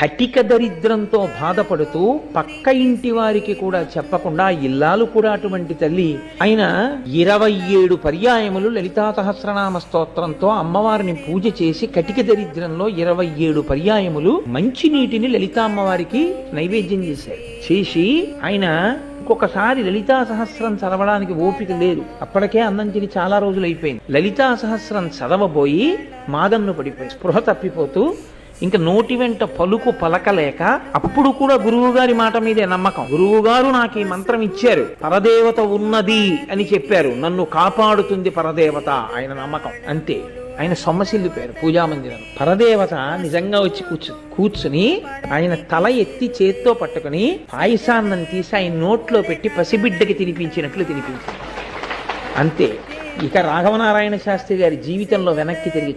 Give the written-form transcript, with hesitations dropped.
కటిక దరిద్రంతో బాధపడుతూ పక్క ఇంటి వారికి కూడా చెప్పకుండా ఇల్లాలు కూడా అటువంటి తల్లి. ఆయన 27 పర్యాయములు లలితా సహస్రనామ స్తోత్రంతో అమ్మవారిని పూజ చేసి కటిక దరిద్రంలో 27 పర్యాయములు మంచినీటిని లలితా అమ్మవారికి నైవేద్యం చేశారు. చేసి ఆయన ఇంకొకసారి లలితా సహస్రం చదవడానికి ఓపిక లేదు. అప్పటికే అన్నం తిని చాలా రోజులు అయిపోయింది. లలితా సహస్రం చదవబోయి మాదన్ను పడిపోయి స్పృహ తప్పిపోతూ ఇంకా నోటి వెంట పలుకు పలకలేక, అప్పుడు కూడా గురువు గారి మాట మీదే నమ్మకం. గురువు గారు నాకు ఈ మంత్రం ఇచ్చారు, పరదేవత ఉన్నది అని చెప్పారు, నన్ను కాపాడుతుంది పరదేవత, ఆయన నమ్మకం అంతే. ఆయన సొమ్మసిల్లిపోయారు పూజామందిరం. పరదేవత నిజంగా వచ్చి కూర్చుని ఆయన తల ఎత్తి చేత్తో పట్టుకుని పాయసాన్నం తీసి ఆయన నోట్లో పెట్టి పసిబిడ్డకి తినిపించినట్లు తినిపించారు. అంతే. ఇక రాఘవనారాయణ శాస్త్రి గారి జీవితంలో వెనక్కి తిరిగి